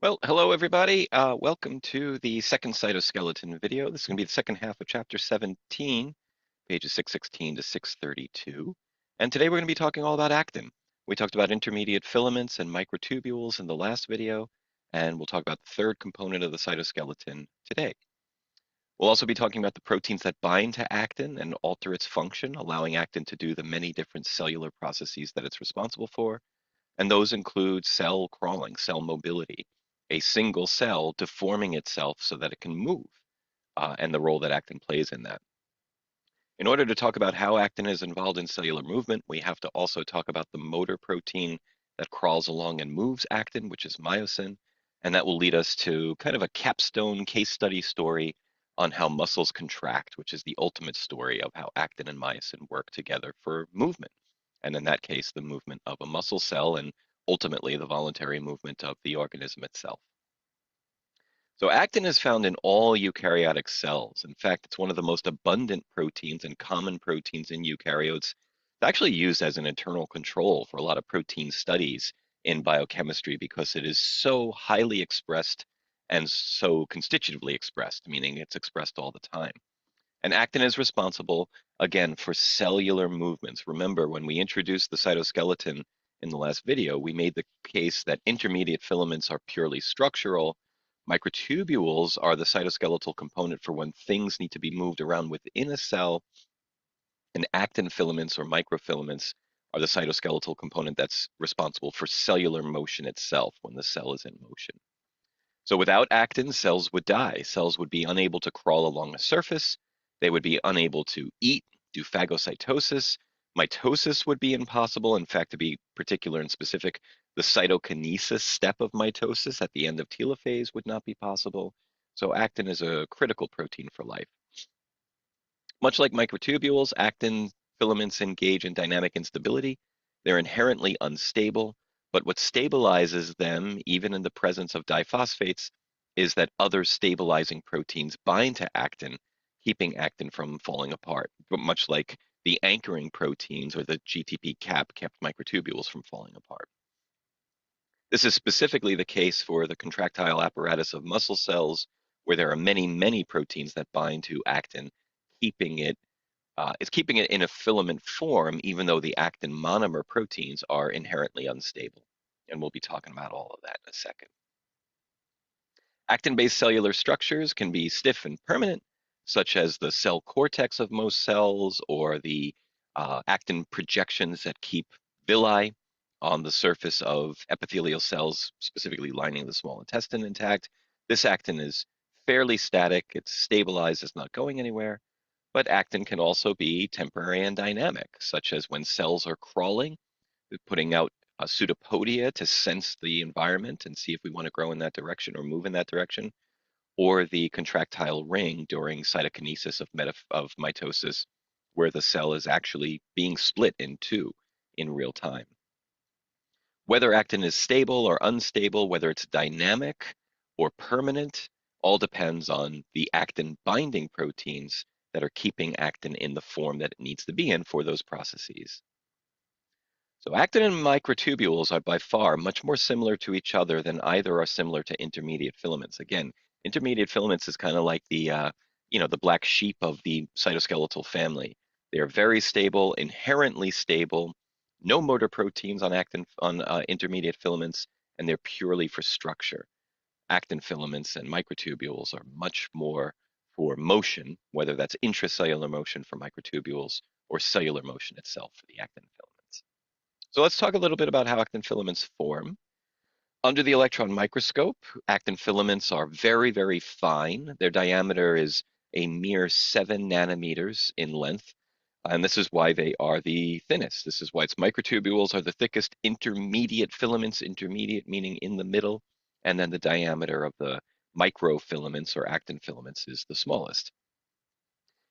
Well, hello everybody. Welcome to the second cytoskeleton video. This is going to be the second half of chapter 17, pages 616 to 632. And today we're going to be talking all about actin. We talked about intermediate filaments and microtubules in the last video, and we'll talk about the third component of the cytoskeleton today. We'll also be talking about the proteins that bind to actin and alter its function, allowing actin to do the many different cellular processes that it's responsible for. And those include cell crawling, cell mobility, a single cell deforming itself so that it can move, and the role that actin plays in that. In order to talk about how actin is involved in cellular movement, we have to also talk about the motor protein that crawls along and moves actin, which is myosin, and that will lead us to kind of a capstone case study story on how muscles contract, which is the ultimate story of how actin and myosin work together for movement. And in that case, the movement of a muscle cell and ultimately the voluntary movement of the organism itself. So actin is found in all eukaryotic cells. In fact, it's one of the most abundant proteins and common proteins in eukaryotes. It's actually used as an internal control for a lot of protein studies in biochemistry because it is so highly expressed and so constitutively expressed, meaning it's expressed all the time. And actin is responsible, again, for cellular movements. Remember, when we introduced the cytoskeleton in the last video, we made the case that intermediate filaments are purely structural. Microtubules are the cytoskeletal component for when things need to be moved around within a cell, and actin filaments or microfilaments are the cytoskeletal component that's responsible for cellular motion itself when the cell is in motion. So without actin, cells would die. Cells would be unable to crawl along a surface. They would be unable to eat, do phagocytosis. Mitosis would be impossible. In fact, to be particular and specific, the cytokinesis step of mitosis at the end of telophase would not be possible. So actin is a critical protein for life. Much like microtubules, actin filaments engage in dynamic instability. They're inherently unstable, but what stabilizes them, even in the presence of diphosphates, is that other stabilizing proteins bind to actin, keeping actin from falling apart, but much like the anchoring proteins or the GTP cap kept microtubules from falling apart. This is specifically the case for the contractile apparatus of muscle cells, where there are many, many proteins that bind to actin, keeping it it's keeping it in a filament form, even though the actin monomer proteins are inherently unstable. And we'll be talking about all of that in a second. Actin-based cellular structures can be stiff and permanent, such as the cell cortex of most cells or the actin projections that keep villi on the surface of epithelial cells, specifically lining the small intestine intact. This actin is fairly static. It's stabilized. It's not going anywhere. But actin can also be temporary and dynamic, such as when cells are crawling, putting out a pseudopodia to sense the environment and see if we want to grow in that direction or move in that direction, or the contractile ring during cytokinesis of mitosis, where the cell is actually being split in two in real time. Whether actin is stable or unstable, whether it's dynamic or permanent, all depends on the actin binding proteins that are keeping actin in the form that it needs to be in for those processes. So actin and microtubules are by far much more similar to each other than either are similar to intermediate filaments. Again, intermediate filaments is kind of like the black sheep of the cytoskeletal family. They are very stable, inherently stable, no motor proteins on intermediate filaments, and they're purely for structure. Actin filaments and microtubules are much more for motion, whether that's intracellular motion for microtubules or cellular motion itself for the actin filaments. So let's talk a little bit about how actin filaments form. Under the electron microscope, actin filaments are very, very fine. Their diameter is a mere 7 nanometers in length, and this is why they are the thinnest. This is why its microtubules are the thickest. Intermediate filaments, intermediate meaning in the middle, and then the diameter of the microfilaments or actin filaments is the smallest.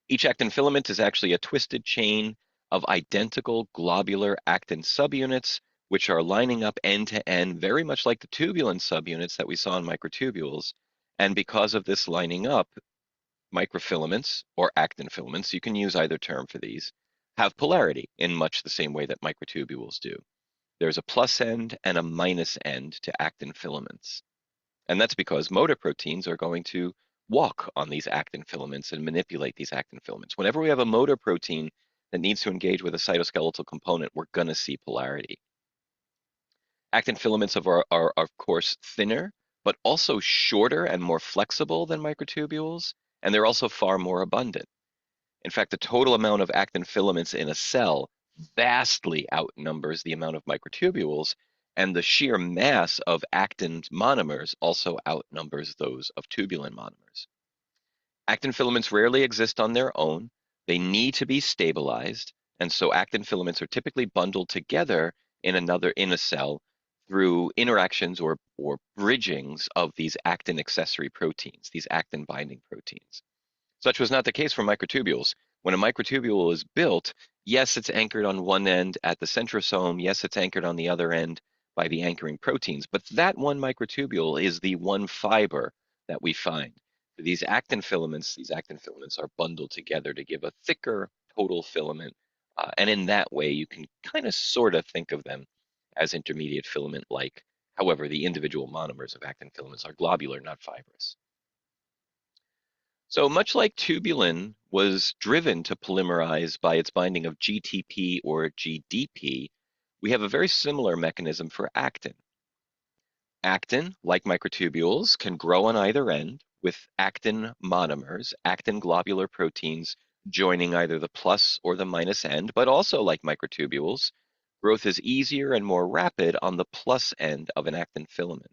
Each actin filament is actually a twisted chain of identical globular actin subunits, which are lining up end to end, very much like the tubulin subunits that we saw in microtubules. And because of this lining up, microfilaments or actin filaments, you can use either term for these, have polarity in much the same way that microtubules do. There's a plus end and a minus end to actin filaments. And that's because motor proteins are going to walk on these actin filaments and manipulate these actin filaments. Whenever we have a motor protein that needs to engage with a cytoskeletal component, we're going to see polarity. Actin filaments are of course thinner, but also shorter and more flexible than microtubules, and they're also far more abundant. In fact, the total amount of actin filaments in a cell vastly outnumbers the amount of microtubules, and the sheer mass of actin monomers also outnumbers those of tubulin monomers. Actin filaments rarely exist on their own. They need to be stabilized, and so actin filaments are typically bundled together in a cell through interactions or bridgings of these actin accessory proteins, these actin binding proteins. Such was not the case for microtubules. When a microtubule is built, yes, it's anchored on one end at the centrosome. Yes, it's anchored on the other end by the anchoring proteins. But that one microtubule is the one fiber that we find. These actin filaments are bundled together to give a thicker total filament. And in that way, you can kind of sort of think of them as intermediate filament-like. However, the individual monomers of actin filaments are globular, not fibrous. So much like tubulin was driven to polymerize by its binding of GTP or GDP, we have a very similar mechanism for actin. Actin, like microtubules, can grow on either end with actin monomers, actin globular proteins joining either the plus or the minus end, but also like microtubules, growth is easier and more rapid on the plus end of an actin filament.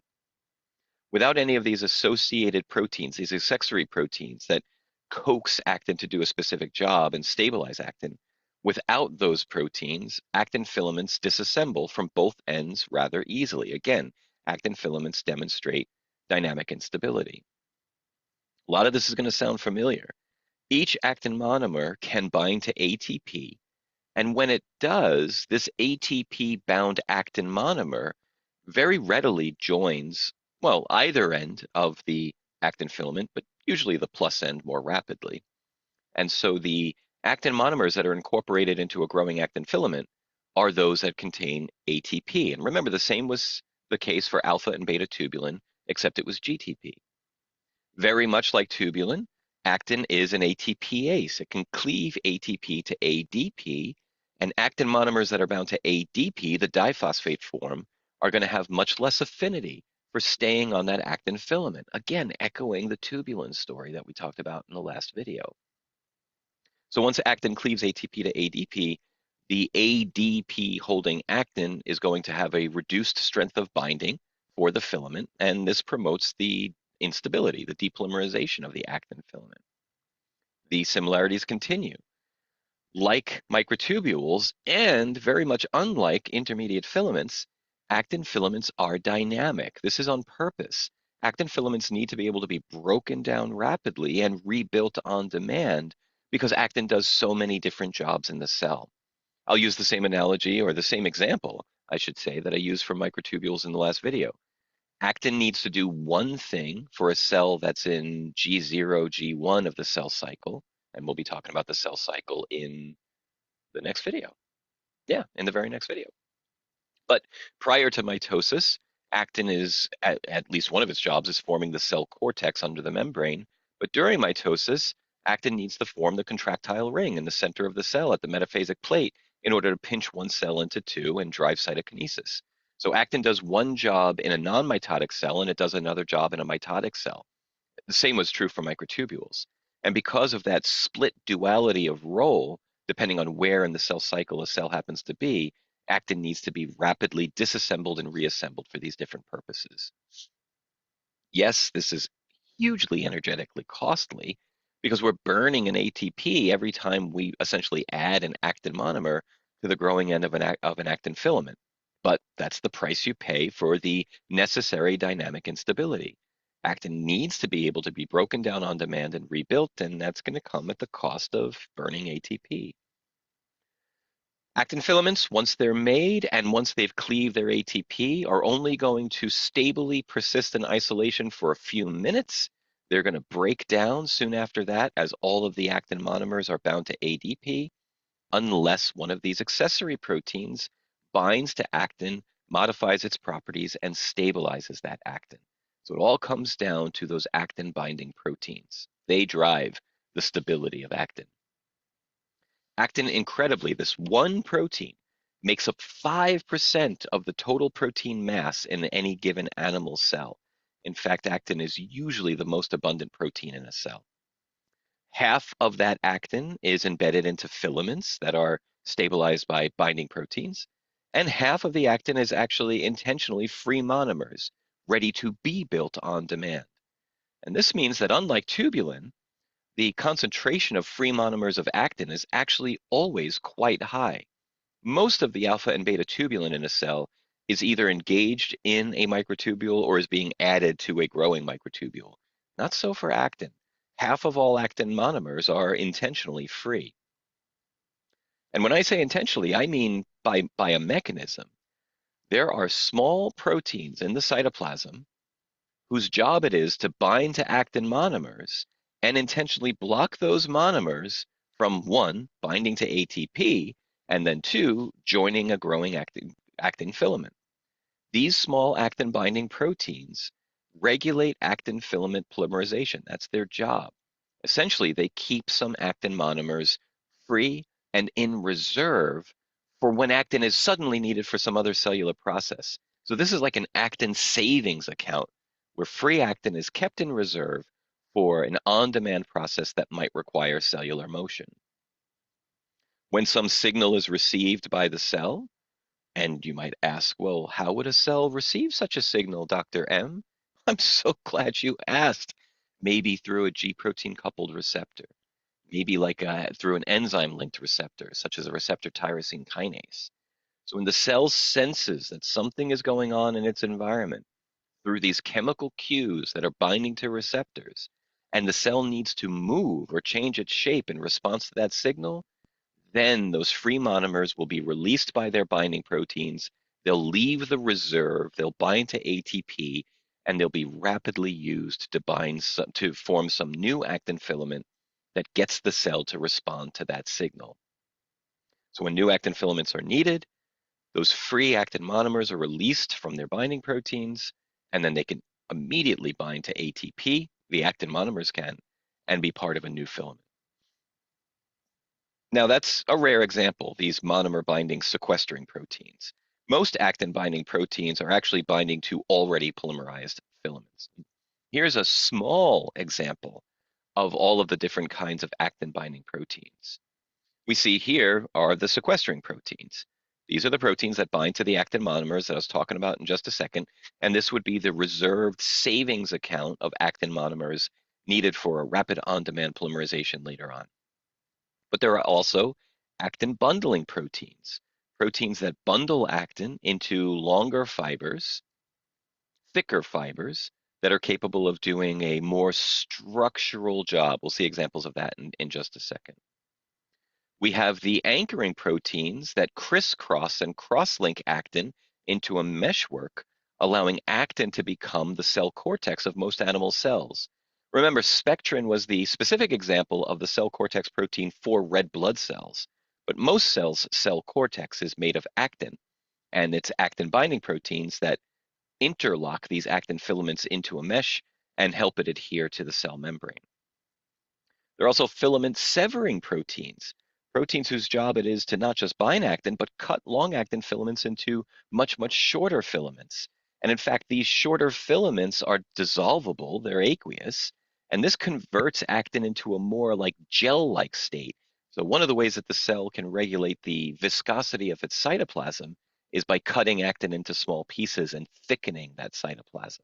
Without any of these associated proteins, these accessory proteins that coax actin to do a specific job and stabilize actin, without those proteins, actin filaments disassemble from both ends rather easily. Again, actin filaments demonstrate dynamic instability. A lot of this is going to sound familiar. Each actin monomer can bind to ATP, and when it does, this ATP-bound actin monomer very readily joins, well, either end of the actin filament, but usually the plus end more rapidly. And so the actin monomers that are incorporated into a growing actin filament are those that contain ATP. And remember, the same was the case for alpha and beta tubulin, except it was GTP. Very much like tubulin, actin is an ATPase. It can cleave ATP to ADP, and actin monomers that are bound to ADP, the diphosphate form, are going to have much less affinity for staying on that actin filament. Again, echoing the tubulin story that we talked about in the last video. So once actin cleaves ATP to ADP, the ADP holding actin is going to have a reduced strength of binding for the filament, and this promotes the instability, the depolymerization of the actin filament. The similarities continue. Like microtubules, and very much unlike intermediate filaments, actin filaments are dynamic. This is on purpose. Actin filaments need to be able to be broken down rapidly and rebuilt on demand because actin does so many different jobs in the cell. I'll use the same analogy or the same example, I should say, that I used for microtubules in the last video. Actin needs to do one thing for a cell that's in G0, G1 of the cell cycle, and we'll be talking about the cell cycle in the next video. Yeah, in the very next video. But prior to mitosis, actin is, at least one of its jobs is forming the cell cortex under the membrane. But during mitosis, actin needs to form the contractile ring in the center of the cell at the metaphasic plate in order to pinch one cell into two and drive cytokinesis. So actin does one job in a non-mitotic cell and it does another job in a mitotic cell. The same was true for microtubules. And because of that split duality of role, depending on where in the cell cycle a cell happens to be, actin needs to be rapidly disassembled and reassembled for these different purposes. Yes, this is hugely energetically costly because we're burning an ATP every time we essentially add an actin monomer to the growing end of an actin filament. But that's the price you pay for the necessary dynamic instability. Actin needs to be able to be broken down on demand and rebuilt, and that's going to come at the cost of burning ATP. Actin filaments, once they're made and once they've cleaved their ATP, are only going to stably persist in isolation for a few minutes. They're going to break down soon after that as all of the actin monomers are bound to ADP, unless one of these accessory proteins binds to actin, modifies its properties, and stabilizes that actin. So it all comes down to those actin binding proteins. They drive the stability of actin. Actin, incredibly, this one protein makes up 5% of the total protein mass in any given animal cell. In fact, actin is usually the most abundant protein in a cell. Half of that actin is embedded into filaments that are stabilized by binding proteins, and half of the actin is actually intentionally free monomers, ready to be built on demand. And this means that unlike tubulin, the concentration of free monomers of actin is actually always quite high. Most of the alpha and beta tubulin in a cell is either engaged in a microtubule or is being added to a growing microtubule. Not so for actin. Half of all actin monomers are intentionally free. And when I say intentionally, I mean by a mechanism. There are small proteins in the cytoplasm whose job it is to bind to actin monomers and intentionally block those monomers from one, binding to ATP, and then two, joining a growing actin filament. These small actin binding proteins regulate actin filament polymerization. That's their job. Essentially, they keep some actin monomers free and in reserve for when actin is suddenly needed for some other cellular process. So this is like an actin savings account where free actin is kept in reserve for an on-demand process that might require cellular motion. When some signal is received by the cell, and you might ask, well, how would a cell receive such a signal, Dr. M? I'm so glad you asked. Maybe through a G protein coupled receptor, maybe through an enzyme linked receptor, such as a receptor tyrosine kinase. So when the cell senses that something is going on in its environment through these chemical cues that are binding to receptors, and the cell needs to move or change its shape in response to that signal, then those free monomers will be released by their binding proteins. They'll leave the reserve, they'll bind to ATP, and they'll be rapidly used to form some new actin filament that gets the cell to respond to that signal. So when new actin filaments are needed, those free actin monomers are released from their binding proteins, and then they can immediately bind to ATP, the actin monomers can, and be part of a new filament. Now, that's a rare example, these monomer binding sequestering proteins. Most actin binding proteins are actually binding to already polymerized filaments. Here's a small example of all of the different kinds of actin binding proteins. We see here are the sequestering proteins. These are the proteins that bind to the actin monomers that I was talking about in just a second, and this would be the reserved savings account of actin monomers needed for a rapid on-demand polymerization later on. But there are also actin bundling proteins, proteins that bundle actin into longer fibers, thicker fibers that are capable of doing a more structural job. We'll see examples of that in just a second. We have the anchoring proteins that crisscross and cross-link actin into a meshwork, allowing actin to become the cell cortex of most animal cells. Remember, spectrin was the specific example of the cell cortex protein for red blood cells, but most cells' cell cortex is made of actin, and it's actin binding proteins that interlock these actin filaments into a mesh and help it adhere to the cell membrane. There are also filament severing proteins, proteins whose job it is to not just bind actin, but cut long actin filaments into much, much shorter filaments. And in fact, these shorter filaments are dissolvable, they're aqueous, and this converts actin into a more like gel-like state. So one of the ways that the cell can regulate the viscosity of its cytoplasm is by cutting actin into small pieces and thickening that cytoplasm.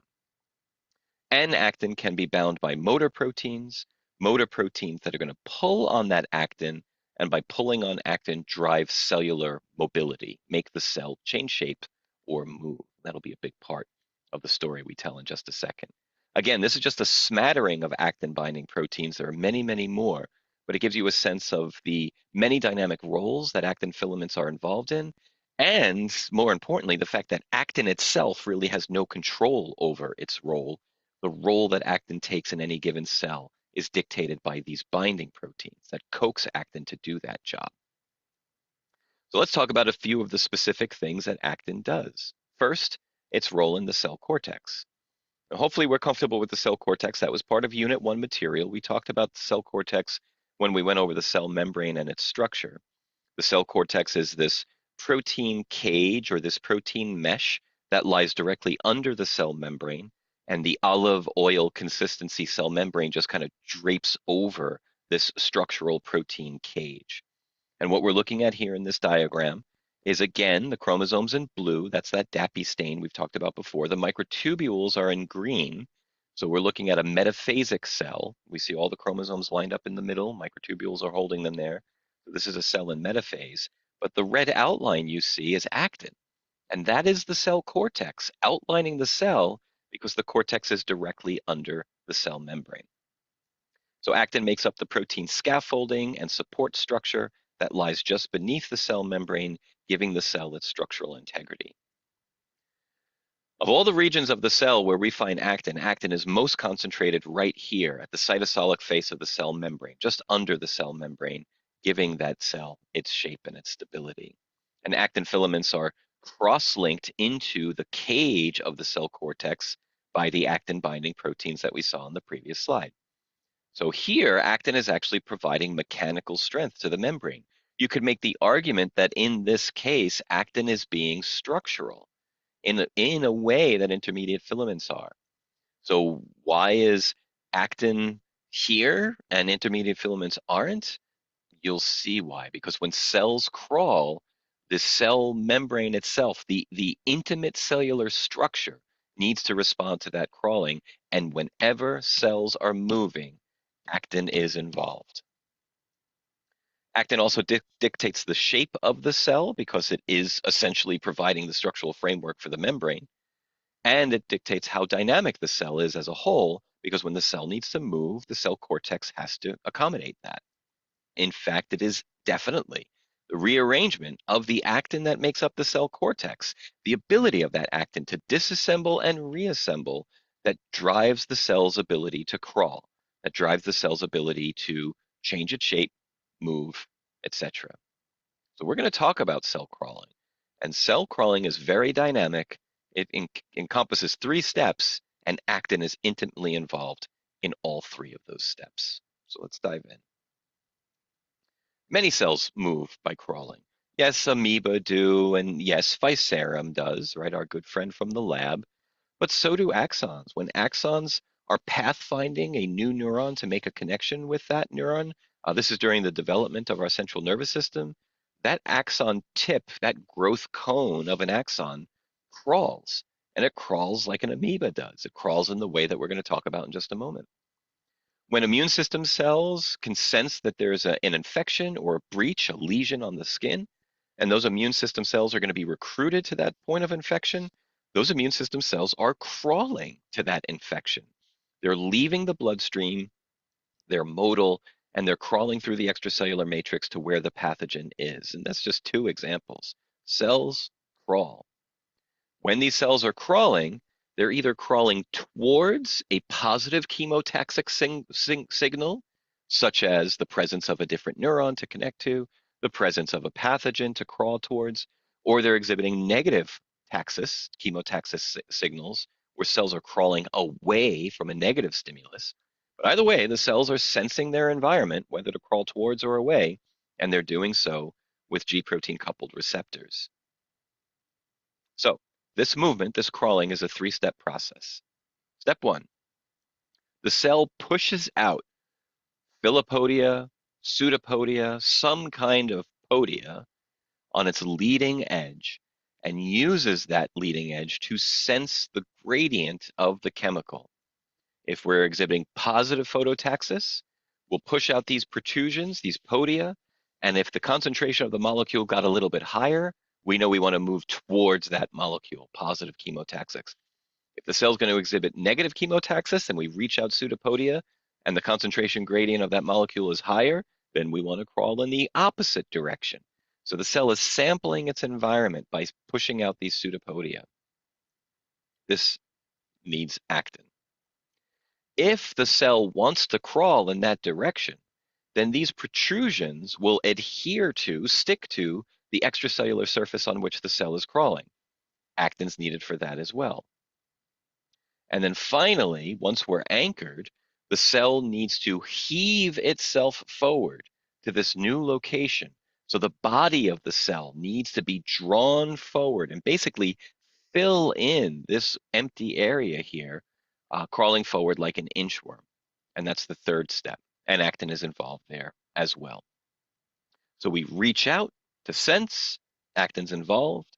And actin can be bound by motor proteins that are going to pull on that actin, and by pulling on actin, drive cellular mobility, make the cell change shape or move. That'll be a big part of the story we tell in just a second. Again, this is just a smattering of actin binding proteins. There are many, many more, but it gives you a sense of the many dynamic roles that actin filaments are involved in, and more importantly, the fact that actin itself really has no control over its role. The role that actin takes in any given cell is dictated by these binding proteins that coax actin to do that job. So let's talk about a few of the specific things that actin does. First, its role in the cell cortex. Hopefully we're comfortable with the cell cortex. That was part of Unit 1 material. We talked about the cell cortex when we went over the cell membrane and its structure. The cell cortex is this protein cage or this protein mesh that lies directly under the cell membrane, and the olive oil consistency cell membrane just kind of drapes over this structural protein cage. And what we're looking at here in this diagram is, again, the chromosomes in blue. That's that DAPI stain we've talked about before. The microtubules are in green. So we're looking at a metaphasic cell. We see all the chromosomes lined up in the middle. Microtubules are holding them there. So this is a cell in metaphase. But the red outline you see is actin. And that is the cell cortex outlining the cell because the cortex is directly under the cell membrane. So actin makes up the protein scaffolding and support structure that lies just beneath the cell membrane, giving the cell its structural integrity. Of all the regions of the cell where we find actin, actin is most concentrated right here at the cytosolic face of the cell membrane, just under the cell membrane, giving that cell its shape and its stability. And actin filaments are cross-linked into the cage of the cell cortex by the actin binding proteins that we saw in the previous slide. So here, actin is actually providing mechanical strength to the membrane. You could make the argument that in this case, actin is being structural in a way that intermediate filaments are. So why is actin here and intermediate filaments aren't? You'll see why. Because when cells crawl, the cell membrane itself, the intimate cellular structure, needs to respond to that crawling. And whenever cells are moving, actin is involved. Actin also dictates the shape of the cell because it is essentially providing the structural framework for the membrane. And it dictates how dynamic the cell is as a whole because when the cell needs to move, the cell cortex has to accommodate that. In fact, it is definitely the rearrangement of the actin that makes up the cell cortex, the ability of that actin to disassemble and reassemble that drives the cell's ability to crawl, that drives the cell's ability to change its shape, move, etc. So we're going to talk about cell crawling. And cell crawling is very dynamic. It encompasses 3 steps, and actin is intimately involved in all 3 of those steps. So let's dive in. Many cells move by crawling. Yes, amoeba do, and yes, Physarum does, right? Our good friend from the lab. But so do axons. When axons are pathfinding a new neuron to make a connection with that neuron, this is during the development of our central nervous system, that axon tip, that growth cone of an axon, crawls. And it crawls like an amoeba does. It crawls in the way that we're going to talk about in just a moment. When immune system cells can sense that there's an infection or a breach, a lesion on the skin, and those immune system cells are going to be recruited to that point of infection, those immune system cells are crawling to that infection. They're leaving the bloodstream, they're motile, and they're crawling through the extracellular matrix to where the pathogen is. And that's just 2 examples. Cells crawl. When these cells are crawling, they're either crawling towards a positive chemotaxic signal, such as the presence of a different neuron to connect to, the presence of a pathogen to crawl towards, or they're exhibiting negative taxis, chemotaxis signals, where cells are crawling away from a negative stimulus. But either way, the cells are sensing their environment, whether to crawl towards or away, and they're doing so with G protein coupled receptors. So this movement, this crawling, is a 3-step process. Step 1, the cell pushes out filopodia, pseudopodia, some kind of podia on its leading edge and uses that leading edge to sense the gradient of the chemical. If we're exhibiting positive phototaxis, we'll push out these protrusions, these podia, and if the concentration of the molecule got a little bit higher, we know we want to move towards that molecule, positive chemotaxis. If the cell's going to exhibit negative chemotaxis and we reach out pseudopodia and the concentration gradient of that molecule is higher, then we want to crawl in the opposite direction. So the cell is sampling its environment by pushing out these pseudopodia. This needs actin. If the cell wants to crawl in that direction, then these protrusions will adhere to, stick to, the extracellular surface on which the cell is crawling. Actin's needed for that as well. And then finally, once we're anchored, the cell needs to heave itself forward to this new location. So the body of the cell needs to be drawn forward and basically fill in this empty area here, crawling forward like an inchworm. And that's the third step. And actin is involved there as well. So we reach out to sense, actin's involved.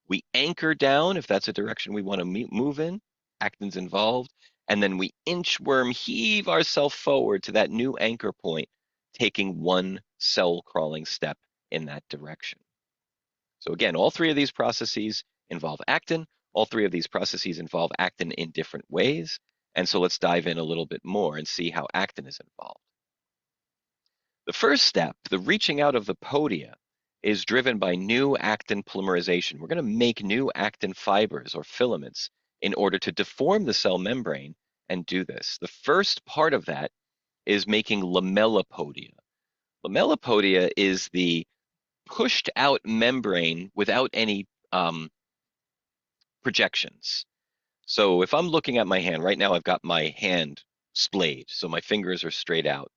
We anchor down if that's a direction we want to move in, actin's involved. And then we inchworm heave ourselves forward to that new anchor point, taking one cell crawling step in that direction. So again, all three of these processes involve actin. All three of these processes involve actin in different ways. And so let's dive in a little bit more and see how actin is involved. The first step, the reaching out of the podia, is driven by new actin polymerization. We're going to make new actin fibers or filaments in order to deform the cell membrane and do this. The first part of that is making lamellipodia. Lamellipodia is the pushed out membrane without any projections. So if I'm looking at my hand, right now I've got my hand splayed, so my fingers are straight out.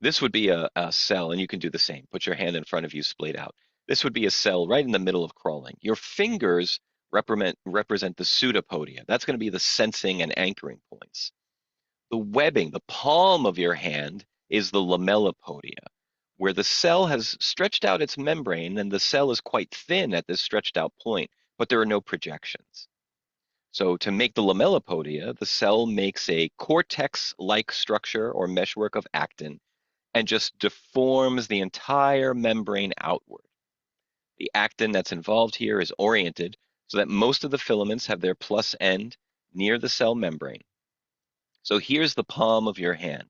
This would be a cell, and you can do the same. Put your hand in front of you, splayed out. This would be a cell right in the middle of crawling. Your fingers represent the pseudopodia. That's going to be the sensing and anchoring points. The webbing, the palm of your hand, is the lamellipodia, where the cell has stretched out its membrane, and the cell is quite thin at this stretched out point, but there are no projections. So to make the lamellipodia, the cell makes a cortex-like structure or meshwork of actin and just deforms the entire membrane outward. The actin that's involved here is oriented so that most of the filaments have their plus end near the cell membrane. So here's the palm of your hand,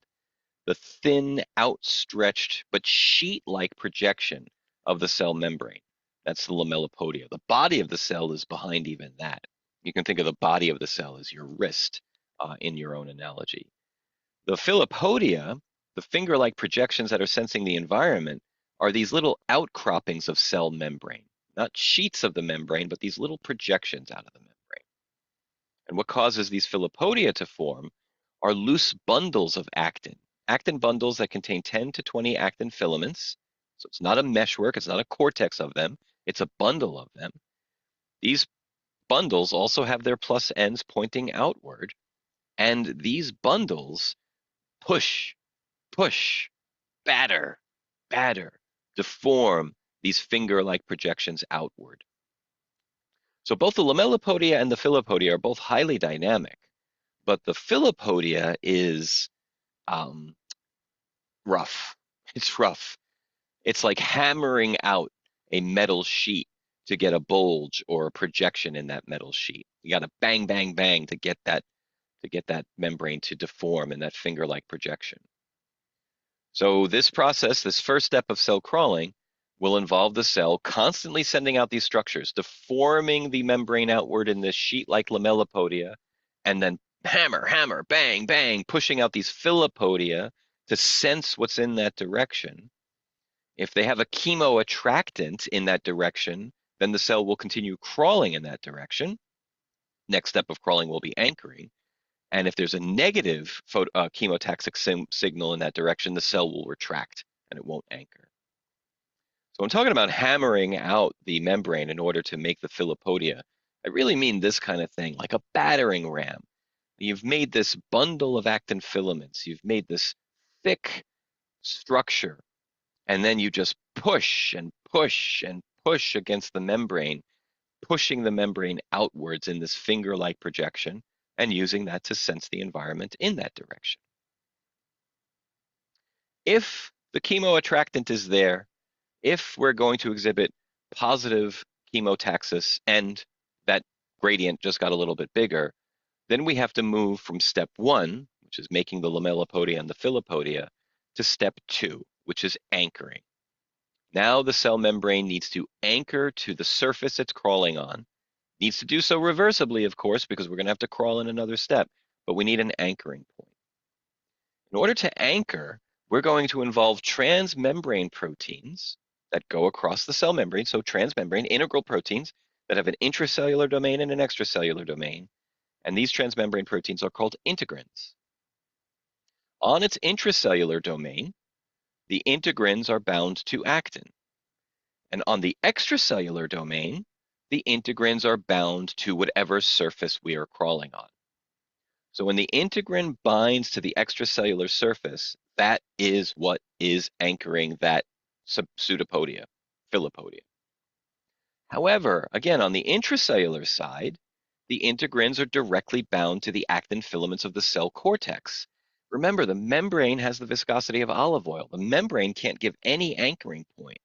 the thin, outstretched, but sheet-like projection of the cell membrane. That's the lamellipodia. The body of the cell is behind even that. You can think of the body of the cell as your wrist in your own analogy. The filopodia, the finger-like projections that are sensing the environment, are these little outcroppings of cell membrane, not sheets of the membrane, but these little projections out of the membrane. And what causes these filopodia to form are loose bundles of actin. Actin bundles that contain 10 to 20 actin filaments. So it's not a meshwork, it's not a cortex of them, it's a bundle of them. These bundles also have their plus ends pointing outward, and these bundles push, push, batter, batter, deform these finger-like projections outward. So both the lamellipodia and the filopodia are both highly dynamic, but the filopodia is rough. It's rough. It's like hammering out a metal sheet to get a bulge or a projection in that metal sheet. You got to bang, bang, bang to get that membrane to deform in that finger-like projection. So this process, this first step of cell crawling, will involve the cell constantly sending out these structures, deforming the membrane outward in this sheet-like lamellipodia, and then hammer, hammer, bang, bang, pushing out these filopodia to sense what's in that direction. If they have a chemoattractant in that direction, then the cell will continue crawling in that direction. Next step of crawling will be anchoring. And if there's a negative chemotaxic signal in that direction, the cell will retract and it won't anchor. So I'm talking about hammering out the membrane in order to make the filopodia. I really mean this kind of thing, like a battering ram. You've made this bundle of actin filaments. You've made this thick structure, and then you just push and push and push against the membrane, pushing the membrane outwards in this finger-like projection and using that to sense the environment in that direction. If the chemoattractant is there, if we're going to exhibit positive chemotaxis and that gradient just got a little bit bigger, then we have to move from step 1, which is making the lamellipodia and the filopodia, to step 2, which is anchoring. Now the cell membrane needs to anchor to the surface it's crawling on. Needs to do so reversibly, of course, because we're going to have to crawl in another step, but we need an anchoring point. In order to anchor, we're going to involve transmembrane proteins that go across the cell membrane, so transmembrane integral proteins that have an intracellular domain and an extracellular domain. And these transmembrane proteins are called integrins. On its intracellular domain, the integrins are bound to actin. And on the extracellular domain, the integrins are bound to whatever surface we are crawling on. So when the integrin binds to the extracellular surface, that is what is anchoring that pseudopodia, filopodia. However, again, on the intracellular side, the integrins are directly bound to the actin filaments of the cell cortex. Remember, the membrane has the viscosity of olive oil. The membrane can't give any anchoring point.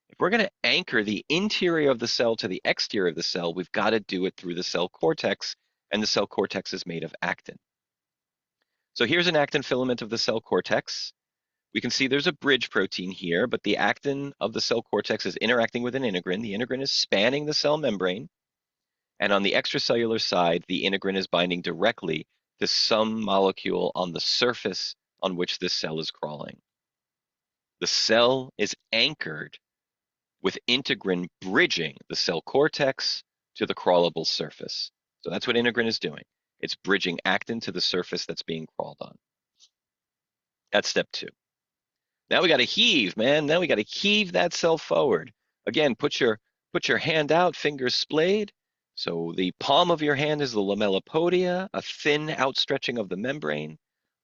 If we're going to anchor the interior of the cell to the exterior of the cell, we've got to do it through the cell cortex, and the cell cortex is made of actin. So here's an actin filament of the cell cortex. We can see there's a bridge protein here, but the actin of the cell cortex is interacting with an integrin. The integrin is spanning the cell membrane. And on the extracellular side, the integrin is binding directly to some molecule on the surface on which this cell is crawling. The cell is anchored with integrin bridging the cell cortex to the crawlable surface. So that's what integrin is doing. It's bridging actin to the surface that's being crawled on. That's step 2. Now we got to heave, man. Now we got to heave that cell forward. Again, put your hand out, fingers splayed. So the palm of your hand is the lamellipodia, a thin outstretching of the membrane.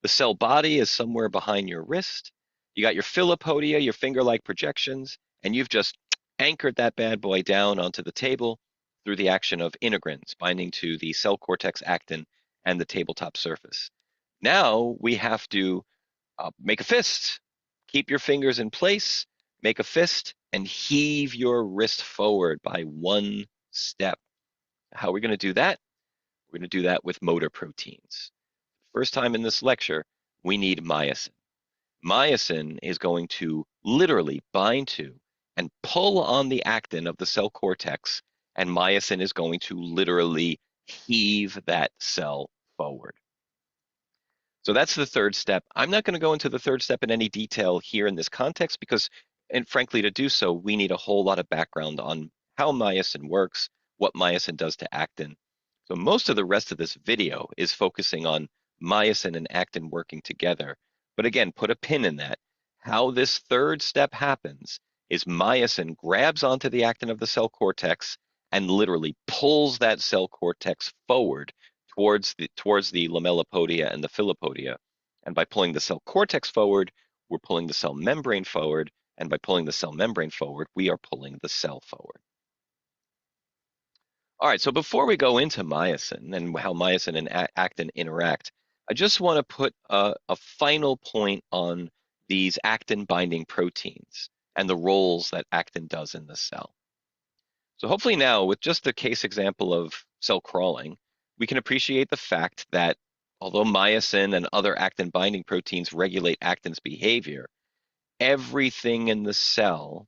The cell body is somewhere behind your wrist. You got your filopodia, your finger-like projections, and you've just anchored that bad boy down onto the table through the action of integrins binding to the cell cortex actin and the tabletop surface. Now we have to make a fist. Keep your fingers in place, make a fist, and heave your wrist forward by one step. How are we going to do that? We're going to do that with motor proteins. First time in this lecture, we need myosin. Myosin is going to literally bind to and pull on the actin of the cell cortex, and myosin is going to literally heave that cell forward. So that's the third step. I'm not going to go into the third step in any detail here in this context because, and frankly, to do so, we need a whole lot of background on how myosin works, what myosin does to actin. So most of the rest of this video is focusing on myosin and actin working together. But again, put a pin in that. How this third step happens is myosin grabs onto the actin of the cell cortex and literally pulls that cell cortex forward towards the lamellipodia and the filopodia. And by pulling the cell cortex forward, we're pulling the cell membrane forward. And by pulling the cell membrane forward, we are pulling the cell forward. All right, so before we go into myosin and how myosin and actin interact, I just want to put a final point on these actin binding proteins and the roles that actin does in the cell. So hopefully now, with just the case example of cell crawling, we can appreciate the fact that although myosin and other actin binding proteins regulate actin's behavior, everything in the cell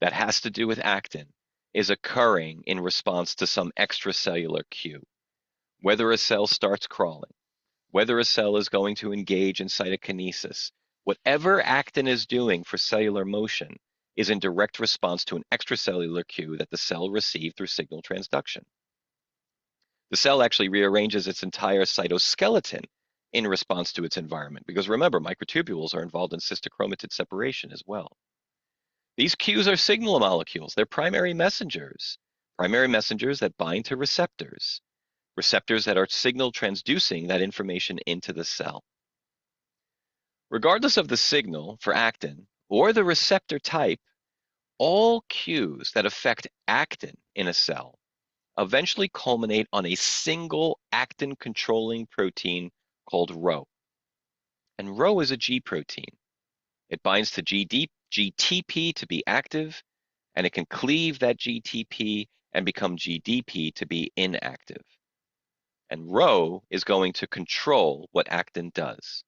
that has to do with actin is occurring in response to some extracellular cue. Whether a cell starts crawling, whether a cell is going to engage in cytokinesis, whatever actin is doing for cellular motion is in direct response to an extracellular cue that the cell received through signal transduction. The cell actually rearranges its entire cytoskeleton in response to its environment, because remember, microtubules are involved in cystochromatid separation as well. These cues are signal molecules. They're primary messengers that bind to receptors that are signal transducing that information into the cell. Regardless of the signal for actin or the receptor type, all cues that affect actin in a cell eventually culminate on a single actin-controlling protein called Rho. And Rho is a G protein. It binds to GTP to be active, and it can cleave that GTP and become GDP to be inactive. And Rho is going to control what actin does.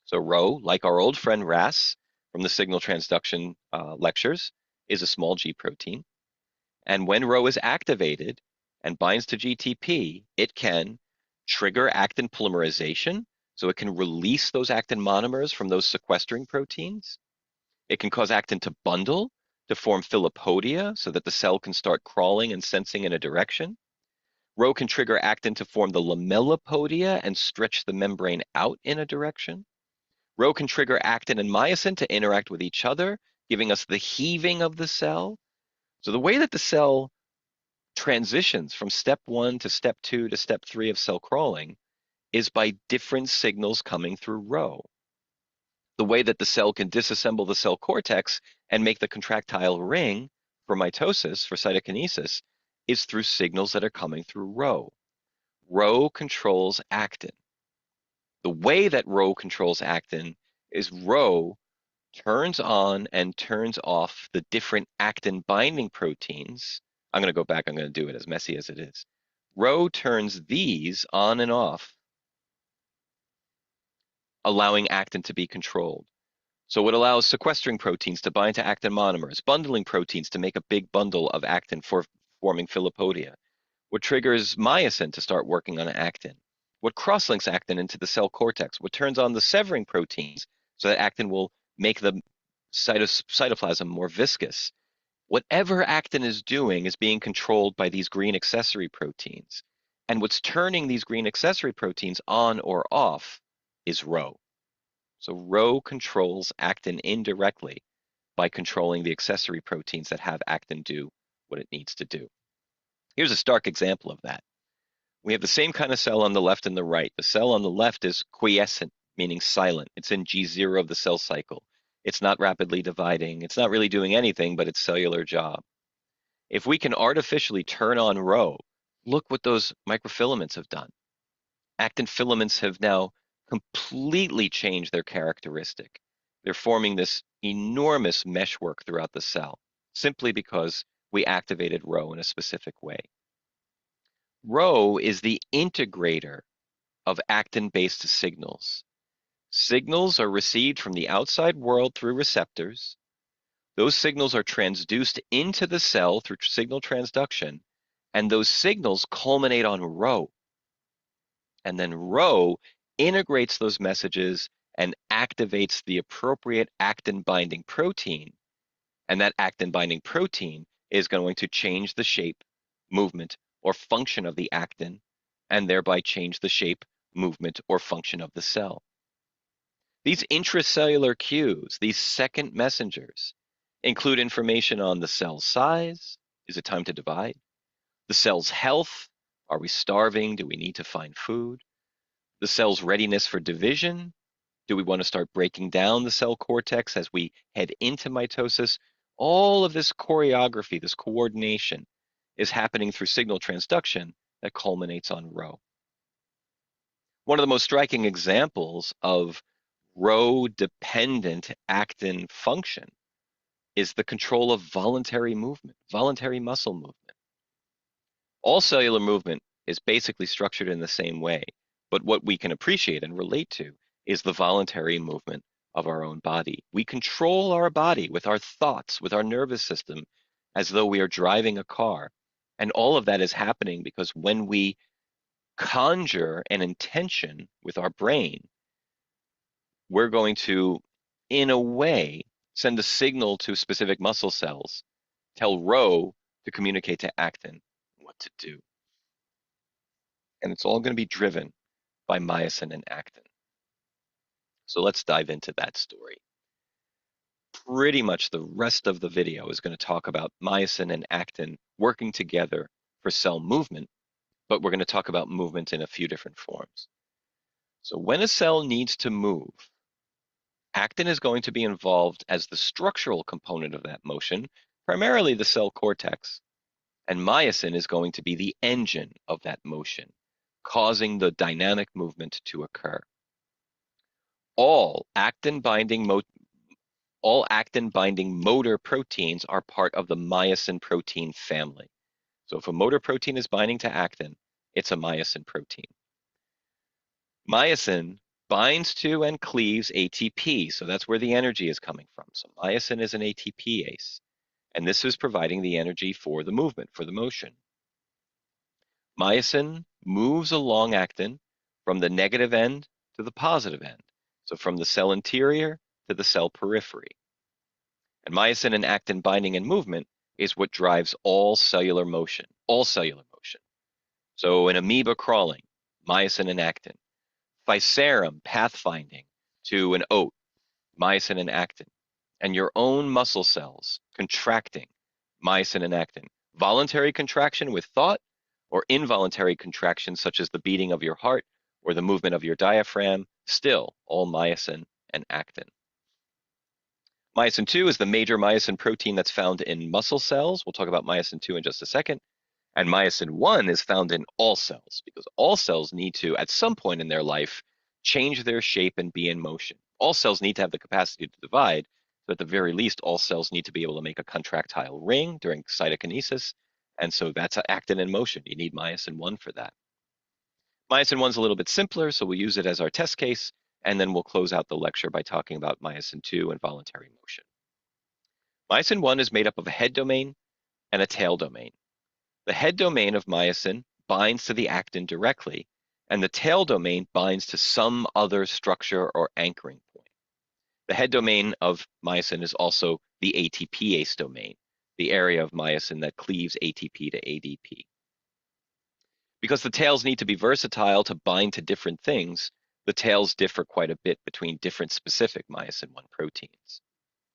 So Rho, like our old friend RAS from the signal transduction lectures, is a small G protein. And when Rho is activated and binds to GTP, it can trigger actin polymerization, so it can release those actin monomers from those sequestering proteins. It can cause actin to bundle to form filopodia so that the cell can start crawling and sensing in a direction. Rho can trigger actin to form the lamellipodia and stretch the membrane out in a direction. Rho can trigger actin and myosin to interact with each other, giving us the heaving of the cell. So the way that the cell transitions from step 1 to step 2 to step 3 of cell crawling is by different signals coming through Rho. The way that the cell can disassemble the cell cortex and make the contractile ring for mitosis, for cytokinesis, is through signals that are coming through Rho. Rho controls actin. The way that Rho controls actin is Rho turns on and turns off the different actin binding proteins. I'm going to go back, I'm going to do it as messy as it is. Rho turns these on and off, allowing actin to be controlled. So it allows sequestering proteins to bind to actin monomers, bundling proteins to make a big bundle of actin for forming filapodia. What triggers myosin to start working on actin? What cross-links actin into the cell cortex? What turns on the severing proteins so that actin will make the cytoplasm more viscous? Whatever actin is doing is being controlled by these green accessory proteins. And what's turning these green accessory proteins on or off is Rho. So Rho controls actin indirectly by controlling the accessory proteins that have actin do what it needs to do. Here's a stark example of that. We have the same kind of cell on the left and the right. The cell on the left is quiescent, meaning silent. It's in G0 of the cell cycle. It's not rapidly dividing. It's not really doing anything but its cellular job. If we can artificially turn on Rho, look what those microfilaments have done. Actin filaments have now completely changed their characteristic. They're forming this enormous meshwork throughout the cell, simply because we activated Rho in a specific way. Rho is the integrator of actin-based signals. Signals are received from the outside world through receptors. Those signals are transduced into the cell through signal transduction, and those signals culminate on Rho. And then Rho integrates those messages and activates the appropriate actin-binding protein. And that actin-binding protein is going to change the shape, movement, or function of the actin, and thereby change the shape, movement, or function of the cell. These intracellular cues, these second messengers, include information on the cell's size. Is it time to divide? The cell's health. Are we starving? Do we need to find food? The cell's readiness for division. Do we want to start breaking down the cell cortex as we head into mitosis? All of this choreography, this coordination, is happening through signal transduction that culminates on Rho. One of the most striking examples of Rho-dependent actin function is the control of voluntary movement, voluntary muscle movement. All cellular movement is basically structured in the same way, but what we can appreciate and relate to is the voluntary movement of our own body. We control our body with our thoughts, with our nervous system, as though we are driving a car. And all of that is happening because when we conjure an intention with our brain, we're going to, in a way, send a signal to specific muscle cells, tell Rho to communicate to actin what to do. And it's all going to be driven by myosin and actin. So let's dive into that story. Pretty much the rest of the video is going to talk about myosin and actin working together for cell movement, but we're going to talk about movement in a few different forms. So when a cell needs to move, actin is going to be involved as the structural component of that motion, primarily the cell cortex, and myosin is going to be the engine of that motion, causing the dynamic movement to occur. All actin-binding motor proteins are part of the myosin protein family. So if a motor protein is binding to actin, it's a myosin protein. Myosin binds to and cleaves ATP, so that's where the energy is coming from. So myosin is an ATPase, and this is providing the energy for the movement, for the motion. Myosin moves along actin from the negative end to the positive end, so from the cell interior to the cell periphery. And myosin and actin binding and movement is what drives all cellular motion, all cellular motion. So an amoeba crawling, myosin and actin. Physarum pathfinding to an oat, myosin and actin. And your own muscle cells contracting, myosin and actin. Voluntary contraction with thought or involuntary contraction such as the beating of your heart or the movement of your diaphragm, still all myosin and actin. Myosin 2 is the major myosin protein that's found in muscle cells. We'll talk about myosin 2 in just a second. And myosin 1 is found in all cells because all cells need to, at some point in their life, change their shape and be in motion. All cells need to have the capacity to divide, but at the very least, all cells need to be able to make a contractile ring during cytokinesis. And so that's actin in motion. You need myosin 1 for that. Myosin 1 is a little bit simpler, so we'll use it as our test case, and then we'll close out the lecture by talking about myosin 2 and voluntary motion. Myosin 1 is made up of a head domain and a tail domain. The head domain of myosin binds to the actin directly, and the tail domain binds to some other structure or anchoring point. The head domain of myosin is also the ATPase domain, the area of myosin that cleaves ATP to ADP. Because the tails need to be versatile to bind to different things, the tails differ quite a bit between different specific myosin 1 proteins.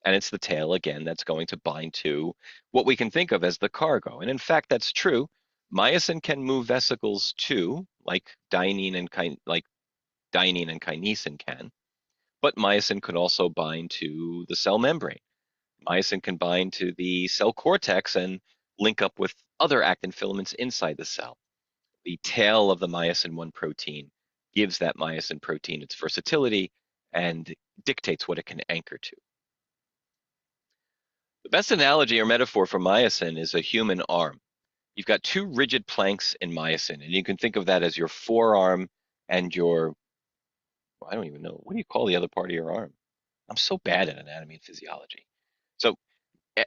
And it's the tail, again, that's going to bind to what we can think of as the cargo. And in fact, that's true. Myosin can move vesicles too, like dynein and kinesin can, but myosin could also bind to the cell membrane. Myosin can bind to the cell cortex and link up with other actin filaments inside the cell. The tail of the myosin 1 protein gives that myosin protein its versatility and dictates what it can anchor to. The best analogy or metaphor for myosin is a human arm. You've got two rigid planks in myosin, and you can think of that as your forearm and your, I don't even know, what do you call the other part of your arm? I'm so bad at anatomy and physiology. So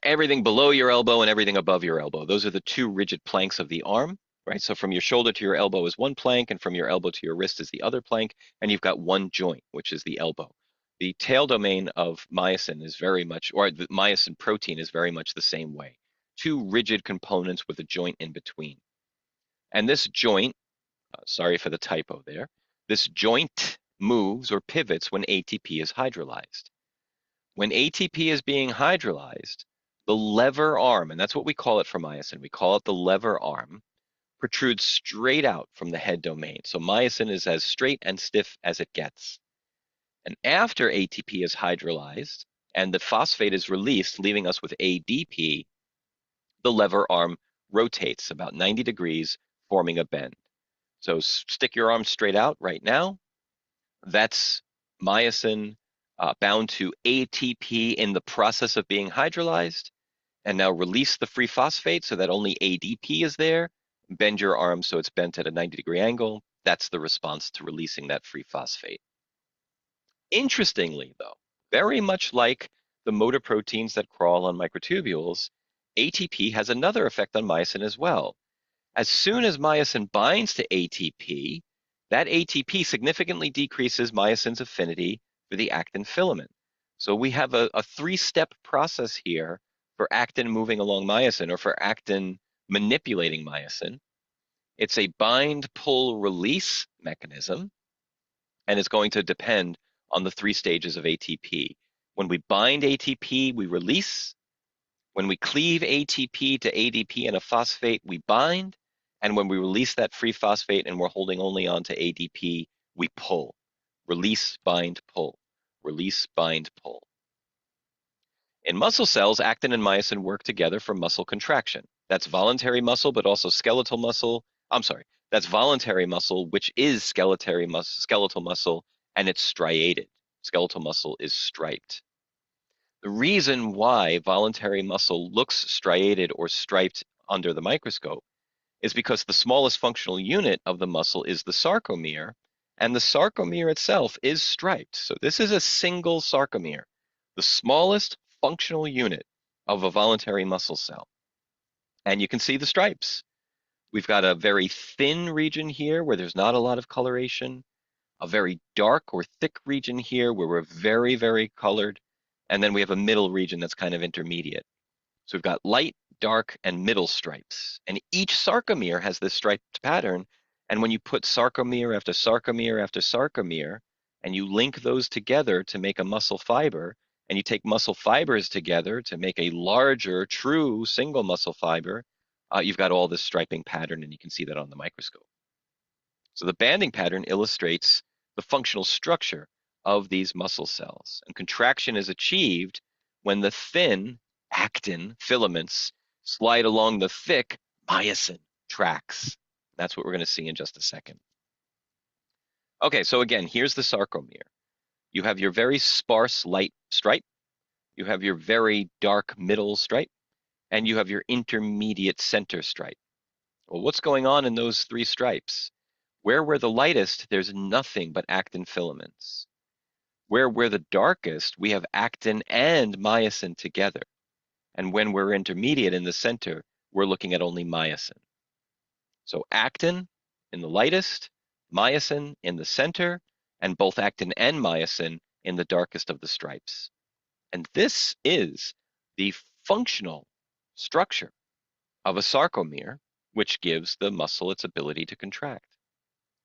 everything below your elbow and everything above your elbow. Those are the two rigid planks of the arm, right? So from your shoulder to your elbow is one plank, and from your elbow to your wrist is the other plank, and you've got one joint, which is the elbow. The tail domain of myosin is very much, or the myosin protein is very much the same way. Two rigid components with a joint in between. And this joint, sorry for the typo there, this joint moves or pivots when ATP is hydrolyzed. When ATP is being hydrolyzed, the lever arm, and that's what we call it for myosin, we call it the lever arm, protrudes straight out from the head domain. So myosin is as straight and stiff as it gets. And after ATP is hydrolyzed and the phosphate is released, leaving us with ADP, the lever arm rotates about 90 degrees, forming a bend. So stick your arm straight out right now. That's myosin bound to ATP in the process of being hydrolyzed. And now release the free phosphate so that only ADP is there. Bend your arm so it's bent at a 90-degree angle. That's the response to releasing that free phosphate. Interestingly, though, very much like the motor proteins that crawl on microtubules, ATP has another effect on myosin as well. As soon as myosin binds to ATP, that ATP significantly decreases myosin's affinity for the actin filament. So we have a three-step process here for actin moving along myosin or for actin manipulating myosin. It's a bind, pull, release mechanism, and it's going to depend on the three stages of ATP. When we bind ATP, we release. When we cleave ATP to ADP and a phosphate, we bind. And when we release that free phosphate and we're holding only on to ADP, we pull. Release, bind, pull. Release, bind, pull. In muscle cells, actin and myosin work together for muscle contraction. That's voluntary muscle, but also skeletal muscle. I'm sorry, that's voluntary muscle, which is skeletal muscle, and it's striated. Skeletal muscle is striped. The reason why voluntary muscle looks striated or striped under the microscope is because the smallest functional unit of the muscle is the sarcomere, and the sarcomere itself is striped. So this is a single sarcomere, the smallest functional unit of a voluntary muscle cell. And you can see the stripes. We've got a very thin region here where there's not a lot of coloration, a very dark or thick region here where we're very, very colored, and then we have a middle region that's kind of intermediate. So we've got light, dark, and middle stripes. And each sarcomere has this striped pattern. And when you put sarcomere after sarcomere after sarcomere, and you link those together to make a muscle fiber, and you take muscle fibers together to make a larger, true single muscle fiber, you've got all this striping pattern, and you can see that on the microscope. So the banding pattern illustrates the functional structure of these muscle cells. And contraction is achieved when the thin actin filaments slide along the thick myosin tracks. That's what we're going to see in just a second. Okay, so again, here's the sarcomere. You have your very sparse light stripe, you have your very dark middle stripe, and you have your intermediate center stripe. Well, what's going on in those three stripes? Where we're the lightest, there's nothing but actin filaments. Where we're the darkest, we have actin and myosin together. And when we're intermediate in the center, we're looking at only myosin. So actin in the lightest, myosin in the center, and both actin and myosin in the darkest of the stripes. And this is the functional structure of a sarcomere, which gives the muscle its ability to contract.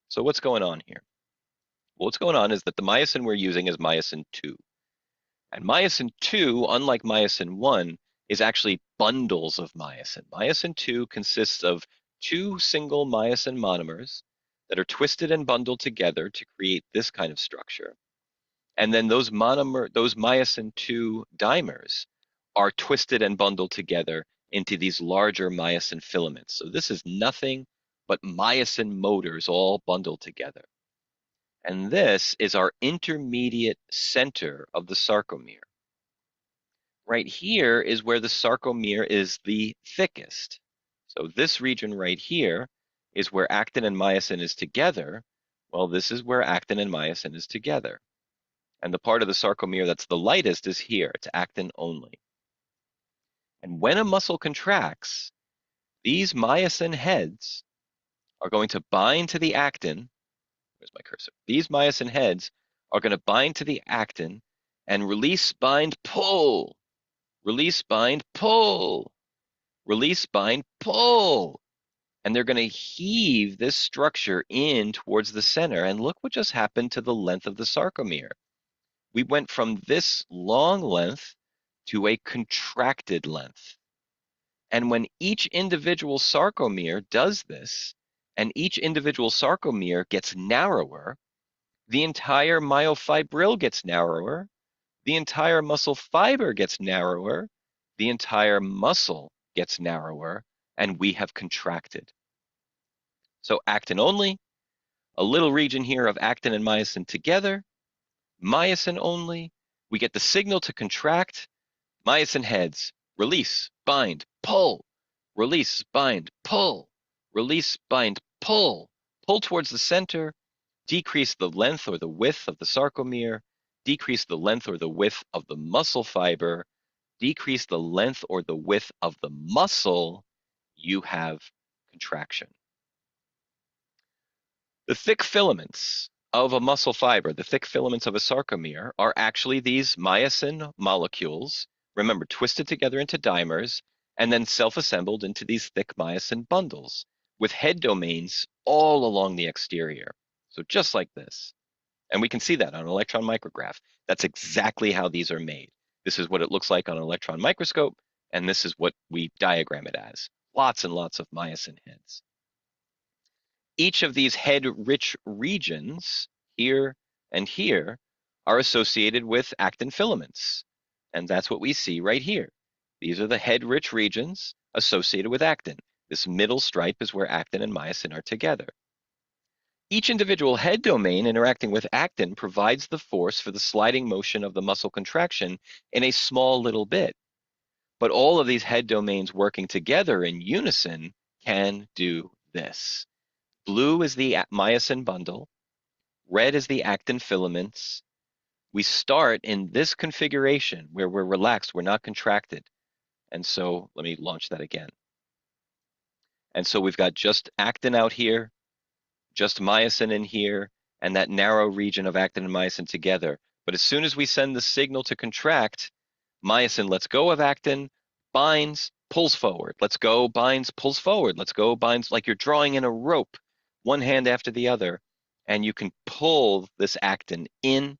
So what's going on here? Well, what's going on is that the myosin we're using is myosin 2. And myosin 2, unlike myosin 1, is actually bundles of myosin. Myosin 2 consists of 2 single myosin monomers that are twisted and bundled together to create this kind of structure. And then those myosin 2 dimers are twisted and bundled together into these larger myosin filaments. So this is nothing but myosin motors all bundled together. And this is our intermediate center of the sarcomere. Right here is where the sarcomere is the thickest. So this region right here is where actin and myosin is together. Well, this is where actin and myosin is together. And the part of the sarcomere that's the lightest is here. It's actin only. And when a muscle contracts, these myosin heads are going to bind to the actin. Where's my cursor? These myosin heads are going to bind to the actin and release, bind, pull. Release, bind, pull. Release, bind, pull. And they're going to heave this structure in towards the center. And look what just happened to the length of the sarcomere. We went from this long length to a contracted length. And when each individual sarcomere does this, and each individual sarcomere gets narrower, the entire myofibril gets narrower, the entire muscle fiber gets narrower, the entire muscle gets narrower, and we have contracted. So actin only, a little region here of actin and myosin together, myosin only, we get the signal to contract, myosin heads, release, bind, pull, release, bind, pull, release, bind, pull, pull towards the center, decrease the length or the width of the sarcomere, decrease the length or the width of the muscle fiber, decrease the length or the width of the muscle, you have contraction. The thick filaments of a muscle fiber, the thick filaments of a sarcomere, are actually these myosin molecules, remember, twisted together into dimers, and then self-assembled into these thick myosin bundles with head domains all along the exterior. So just like this. And we can see that on an electron micrograph. That's exactly how these are made. This is what it looks like on an electron microscope, and this is what we diagram it as. Lots and lots of myosin heads. Each of these head-rich regions, here and here, are associated with actin filaments. And that's what we see right here. These are the head-rich regions associated with actin. This middle stripe is where actin and myosin are together. Each individual head domain interacting with actin provides the force for the sliding motion of the muscle contraction in a small little bit. But all of these head domains working together in unison can do this. Blue is the myosin bundle. Red is the actin filaments. We start in this configuration where we're relaxed, we're not contracted. And so let me launch that again. And so we've got just actin out here, just myosin in here, and that narrow region of actin and myosin together. But as soon as we send the signal to contract, myosin lets go of actin, binds, pulls forward. Let's go, binds, pulls forward. Let's go, binds, like you're drawing in a rope, one hand after the other. And you can pull this actin in,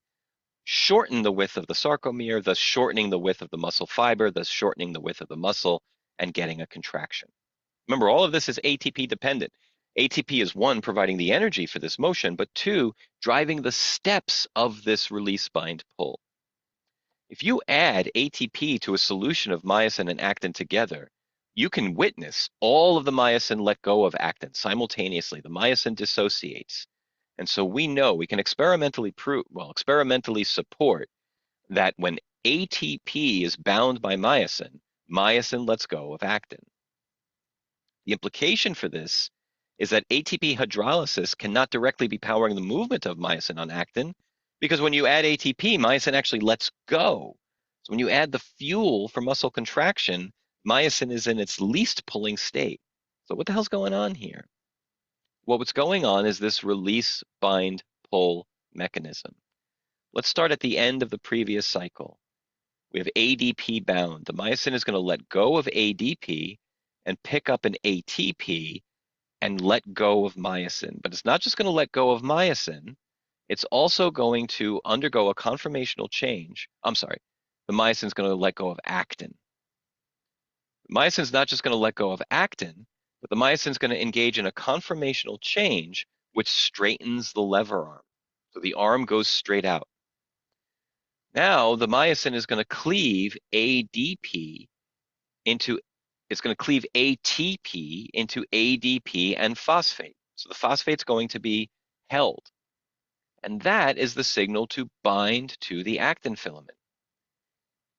shorten the width of the sarcomere, thus shortening the width of the muscle fiber, thus shortening the width of the muscle, and getting a contraction. Remember, all of this is ATP dependent. ATP is one, providing the energy for this motion, but two, driving the steps of this release bind pull. If you add ATP to a solution of myosin and actin together, you can witness all of the myosin let go of actin simultaneously. The myosin dissociates. And so we know we can experimentally support that when ATP is bound by myosin, myosin lets go of actin. The implication for this is that ATP hydrolysis cannot directly be powering the movement of myosin on actin, because when you add ATP, myosin actually lets go. So when you add the fuel for muscle contraction, myosin is in its least pulling state. So what the hell's going on here? Well, what's going on is this release bind pull mechanism. Let's start at the end of the previous cycle. We have ADP bound. The myosin is going to let go of ADP and pick up an ATP and let go of myosin. But it's not just going to let go of myosin, it's also going to undergo a conformational change. I'm sorry, the myosin is going to let go of actin. The myosin is not just going to let go of actin, but the myosin is going to engage in a conformational change which straightens the lever arm. So the arm goes straight out. Now the myosin is going to cleave ADP into, it's going to cleave ATP into ADP and phosphate. So the phosphate's going to be held. And that is the signal to bind to the actin filament.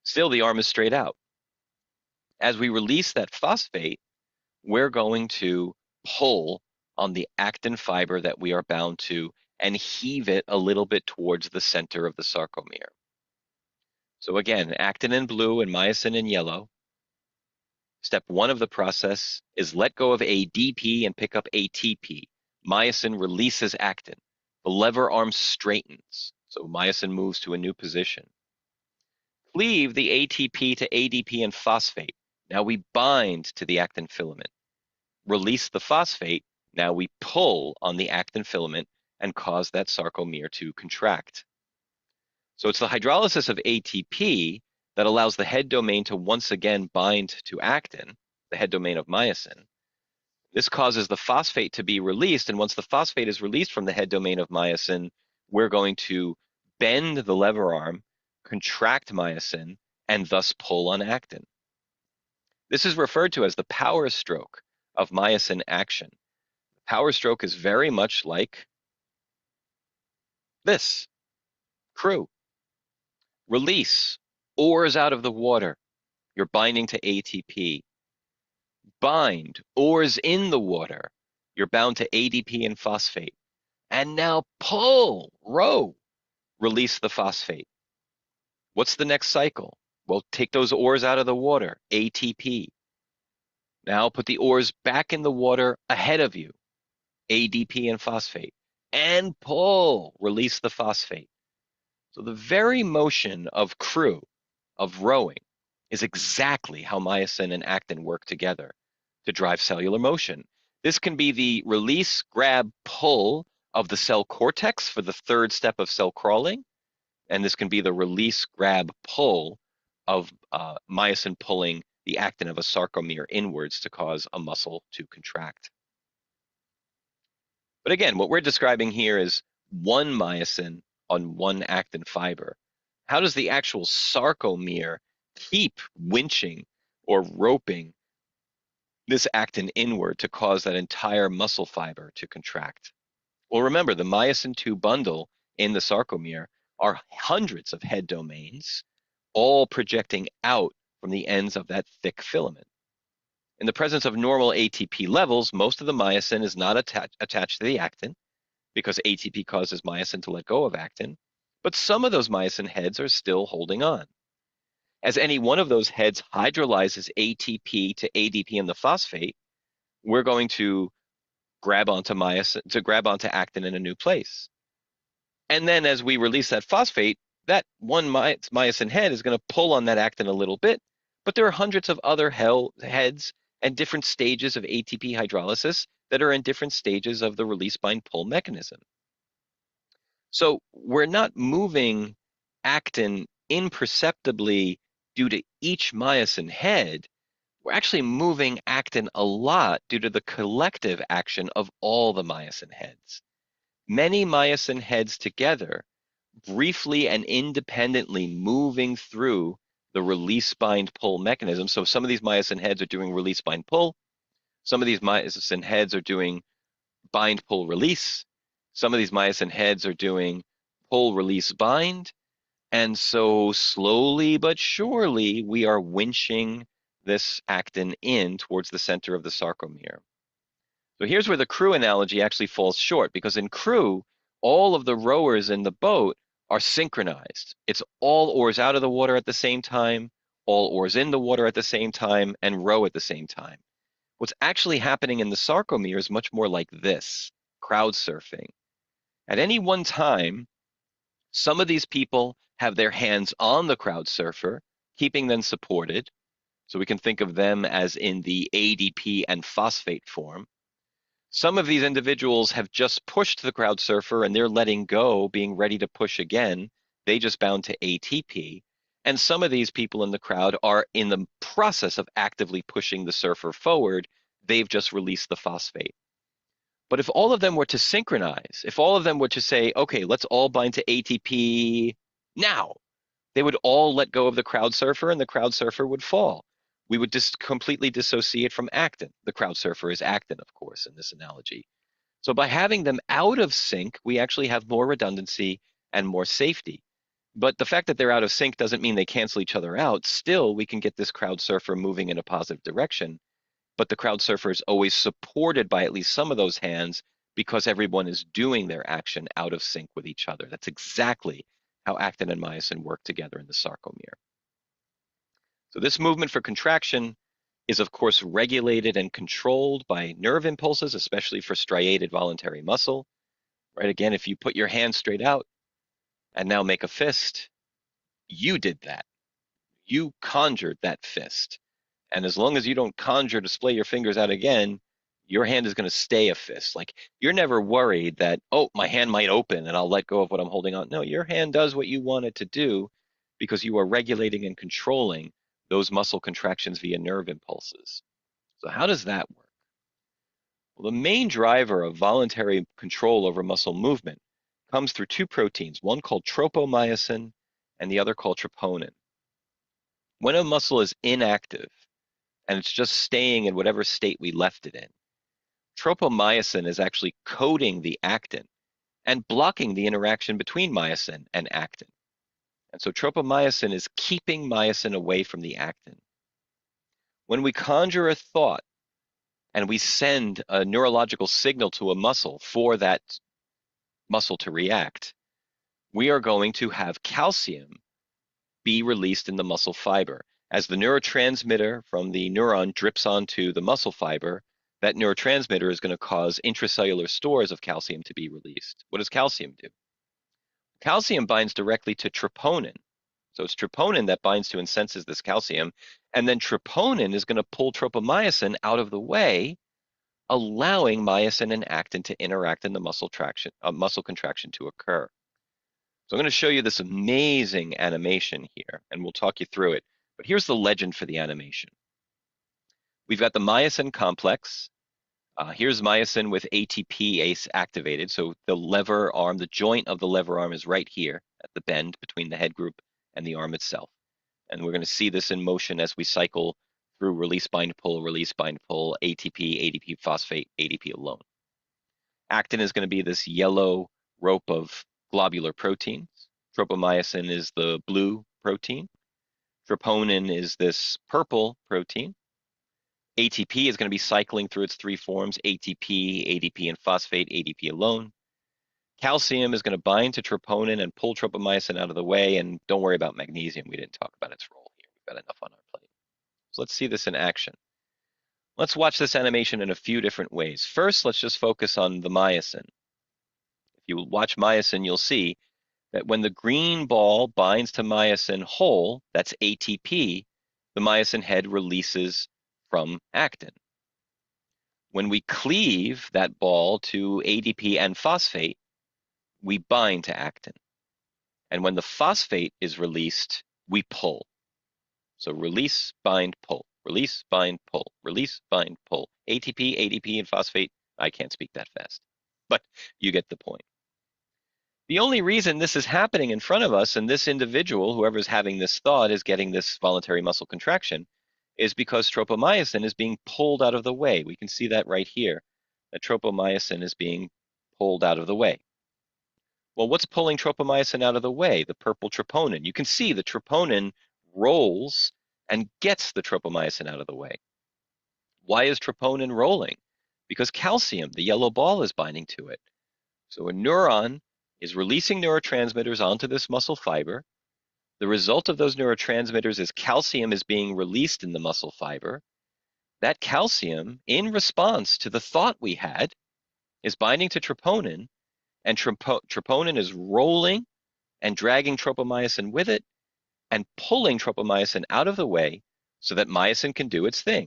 Still, the arm is straight out. As we release that phosphate, we're going to pull on the actin fiber that we are bound to and heave it a little bit towards the center of the sarcomere. So again, actin in blue and myosin in yellow. Step one of the process is let go of ADP and pick up ATP. Myosin releases actin. The lever arm straightens, so myosin moves to a new position. Cleave the ATP to ADP and phosphate. Now we bind to the actin filament. Release the phosphate. Now we pull on the actin filament and cause that sarcomere to contract. So it's the hydrolysis of ATP that allows the head domain to once again bind to actin, the head domain of myosin. This causes the phosphate to be released, and once the phosphate is released from the head domain of myosin, we're going to bend the lever arm, contract myosin, and thus pull on actin. This is referred to as the power stroke of myosin action. The power stroke is very much like this. Crew. Release. Oars out of the water. You're binding to ATP. Bind. Oars in the water. You're bound to ADP and phosphate. And now pull. Row. Release the phosphate. What's the next cycle? Well, take those oars out of the water. ATP. Now put the oars back in the water ahead of you. ADP and phosphate. And pull. Release the phosphate. So the very motion of crew, of rowing, is exactly how myosin and actin work together to drive cellular motion. This can be the release, grab, pull of the cell cortex for the third step of cell crawling, and this can be the release, grab, pull of myosin pulling the actin of a sarcomere inwards to cause a muscle to contract. But again, what we're describing here is one myosin on one actin fiber. How does the actual sarcomere keep winching or roping this actin inward to cause that entire muscle fiber to contract? Well, remember, the myosin 2 bundle in the sarcomere are hundreds of head domains, all projecting out from the ends of that thick filament. In the presence of normal ATP levels, most of the myosin is not attached to the actin because ATP causes myosin to let go of actin, but some of those myosin heads are still holding on. As any one of those heads hydrolyzes ATP to ADP and the phosphate, we're going to grab onto actin in a new place. And then as we release that phosphate, that one myosin head is going to pull on that actin a little bit, but there are hundreds of other heads and different stages of ATP hydrolysis that are in different stages of the release bind pull mechanism. So we're not moving actin imperceptibly due to each myosin head. We're actually moving actin a lot due to the collective action of all the myosin heads. Many myosin heads together, briefly and independently moving through the release bind pull mechanism. So some of these myosin heads are doing release bind pull. Some of these myosin heads are doing bind pull release. Some of these myosin heads are doing pull release bind. And so slowly but surely, we are winching this actin in towards the center of the sarcomere. So here's where the crew analogy actually falls short, because in crew, all of the rowers in the boat are synchronized. It's all oars out of the water at the same time, all oars in the water at the same time, and row at the same time. What's actually happening in the sarcomere is much more like this, crowd surfing. At any one time, some of these people have their hands on the crowd surfer, keeping them supported. So we can think of them as in the ADP and phosphate form. Some of these individuals have just pushed the crowd surfer and they're letting go, being ready to push again. They just bound to ATP. And some of these people in the crowd are in the process of actively pushing the surfer forward. They've just released the phosphate. But if all of them were to synchronize, if all of them were to say, okay, let's all bind to ATP now, they would all let go of the crowd surfer and the crowd surfer would fall. We would just completely dissociate from actin. The crowd surfer is actin, of course, in this analogy. So by having them out of sync, we actually have more redundancy and more safety. But the fact that they're out of sync doesn't mean they cancel each other out. Still, we can get this crowd surfer moving in a positive direction. But the crowd surfer is always supported by at least some of those hands because everyone is doing their action out of sync with each other. That's exactly how actin and myosin work together in the sarcomere. So this movement for contraction is of course regulated and controlled by nerve impulses, especially for striated voluntary muscle. Right? Again, if you put your hand straight out and now make a fist, you did that. You conjured that fist. And as long as you don't conjure to splay your fingers out again, your hand is going to stay a fist. Like you're never worried that, oh, my hand might open and I'll let go of what I'm holding on. No, your hand does what you want it to do because you are regulating and controlling those muscle contractions via nerve impulses. So how does that work? Well, the main driver of voluntary control over muscle movement comes through two proteins, one called tropomyosin and the other called troponin. When a muscle is inactive and it's just staying in whatever state we left it in, tropomyosin is actually coating the actin and blocking the interaction between myosin and actin. And so tropomyosin is keeping myosin away from the actin. When we conjure a thought and we send a neurological signal to a muscle for that muscle to react, we are going to have calcium be released in the muscle fiber. As the neurotransmitter from the neuron drips onto the muscle fiber, that neurotransmitter is going to cause intracellular stores of calcium to be released. What does calcium do? Calcium binds directly to troponin. So it's troponin that binds to and senses this calcium, and then troponin is going to pull tropomyosin out of the way, allowing myosin and actin to interact in the muscle contraction to occur. So I'm going to show you this amazing animation here, and we'll talk you through it. But here's the legend for the animation. We've got the myosin complex. Here's myosin with ATPase activated. So the lever arm, the joint of the lever arm is right here at the bend between the head group and the arm itself. And we're going to see this in motion as we cycle through release bind pull, ATP, ADP phosphate, ADP alone. Actin is going to be this yellow rope of globular proteins. Tropomyosin is the blue protein. Troponin is this purple protein. ATP is going to be cycling through its three forms, ATP, ADP, and phosphate, ADP alone. Calcium is going to bind to troponin and pull tropomyosin out of the way, and don't worry about magnesium. We didn't talk about its role here. We've got enough on our plate. So let's see this in action. Let's watch this animation in a few different ways. First, let's just focus on the myosin. If you watch myosin, you'll see that when the green ball binds to myosin whole, that's ATP, the myosin head releases from actin. When we cleave that ball to ADP and phosphate, we bind to actin. And when the phosphate is released, we pull. So release, bind, pull, release, bind, pull, release, bind, pull. ATP, ADP, and phosphate. I can't speak that fast, but you get the point. The only reason this is happening in front of us and this individual, whoever's having this thought, is getting this voluntary muscle contraction is because tropomyosin is being pulled out of the way. We can see that right here, that tropomyosin is being pulled out of the way. Well, what's pulling tropomyosin out of the way? The purple troponin. You can see the troponin rolls and gets the tropomyosin out of the way. Why is troponin rolling? Because calcium, the yellow ball, is binding to it. So a neuron is releasing neurotransmitters onto this muscle fiber. The result of those neurotransmitters is calcium is being released in the muscle fiber. That calcium, in response to the thought we had, is binding to troponin, and troponin is rolling and dragging tropomyosin with it and pulling tropomyosin out of the way so that myosin can do its thing.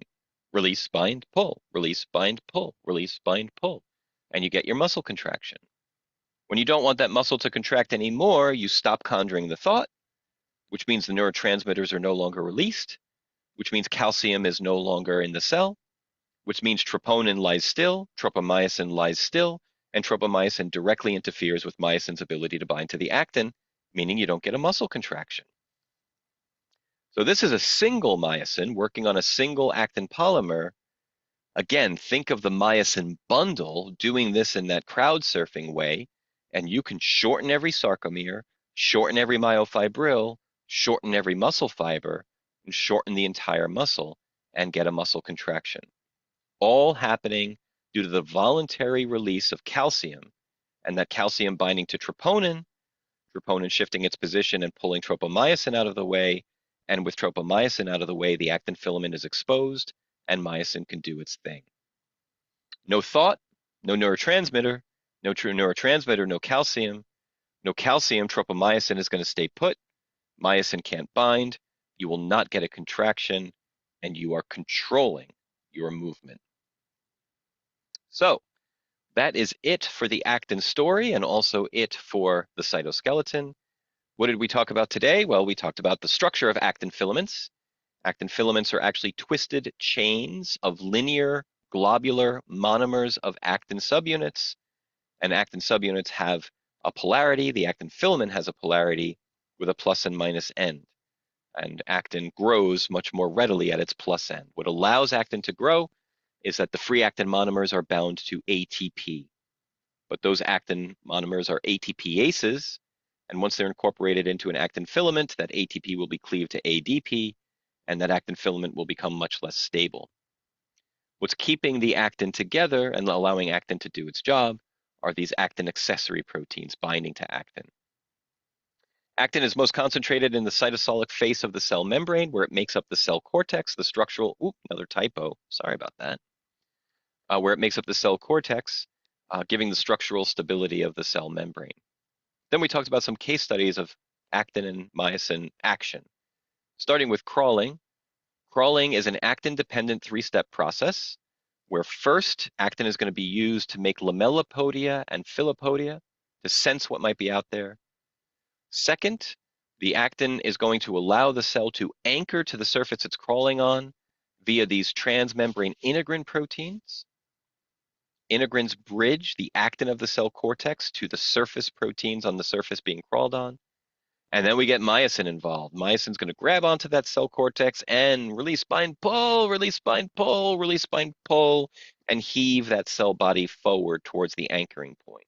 Release, bind, pull, release, bind, pull, release, bind, pull. And you get your muscle contraction. When you don't want that muscle to contract anymore, you stop conjuring the thought, which means the neurotransmitters are no longer released, which means calcium is no longer in the cell, which means troponin lies still, tropomyosin lies still, and tropomyosin directly interferes with myosin's ability to bind to the actin, meaning you don't get a muscle contraction. So this is a single myosin working on a single actin polymer. Again, think of the myosin bundle doing this in that crowd surfing way, and you can shorten every sarcomere, shorten every myofibril, shorten every muscle fiber, and shorten the entire muscle and get a muscle contraction. All happening due to the voluntary release of calcium, and that calcium binding to troponin, troponin shifting its position and pulling tropomyosin out of the way, and with tropomyosin out of the way, the actin filament is exposed and myosin can do its thing. No thought, no neurotransmitter, no true neurotransmitter, no calcium, tropomyosin is going to stay put, myosin can't bind, you will not get a contraction, and you are controlling your movement. So that is it for the actin story and also it for the cytoskeleton. What did we talk about today? Well, we talked about the structure of actin filaments. Actin filaments are actually twisted chains of linear globular monomers of actin subunits, and actin subunits have a polarity. The actin filament has a polarity with a plus and minus end, and actin grows much more readily at its plus end. What allows actin to grow is that the free actin monomers are bound to ATP, but those actin monomers are ATPases, and once they're incorporated into an actin filament, that ATP will be cleaved to ADP, and that actin filament will become much less stable. What's keeping the actin together and allowing actin to do its job are these actin accessory proteins binding to actin. Actin is most concentrated in the cytosolic face of the cell membrane, where it makes up the cell cortex, the structural, another typo, sorry about that, where it makes up the cell cortex, giving the structural stability of the cell membrane. Then we talked about some case studies of actin and myosin action. Starting with crawling. Crawling is an actin-dependent three-step process where first actin is going to be used to make lamellipodia and filopodia to sense what might be out there. Second, the actin is going to allow the cell to anchor to the surface it's crawling on via these transmembrane integrin proteins. Integrins bridge the actin of the cell cortex to the surface proteins on the surface being crawled on. And then we get myosin involved. Myosin's going to grab onto that cell cortex and release, bind, pull, release, bind, pull, release, bind, pull, and heave that cell body forward towards the anchoring point.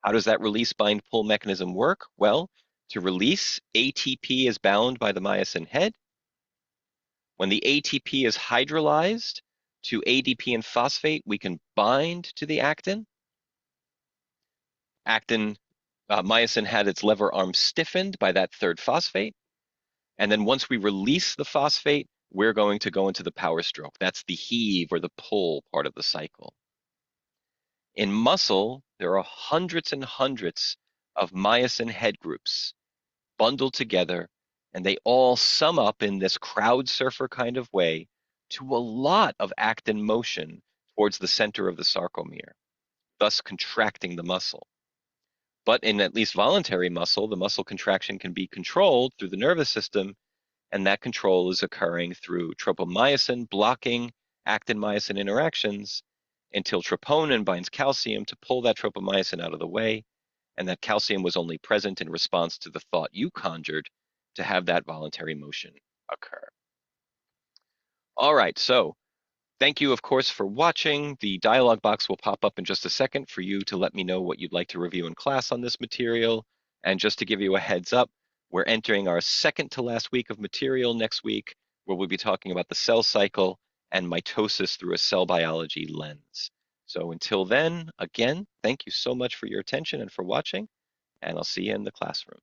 How does that release, bind, pull mechanism work? Well, to release, ATP is bound by the myosin head. When the ATP is hydrolyzed to ADP and phosphate, we can bind to the actin. Myosin had its lever arm stiffened by that third phosphate. And then once we release the phosphate, we're going to go into the power stroke. That's the heave or the pull part of the cycle. In muscle, there are hundreds and hundreds of myosin head groups bundled together And they all sum up in this crowd surfer kind of way to a lot of actin motion towards the center of the sarcomere, thus contracting the muscle. But in at least voluntary muscle, the muscle contraction can be controlled through the nervous system, and that control is occurring through tropomyosin blocking actin-myosin interactions until troponin binds calcium to pull that tropomyosin out of the way, and that calcium was only present in response to the thought you conjured to have that voluntary motion occur. All right, so thank you, of course, for watching. The dialog box will pop up in just a second for you to let me know what you'd like to review in class on this material. And just to give you a heads up, we're entering our second to last week of material next week, where we'll be talking about the cell cycle and mitosis through a cell biology lens. So until then, again, thank you so much for your attention and for watching, and I'll see you in the classroom.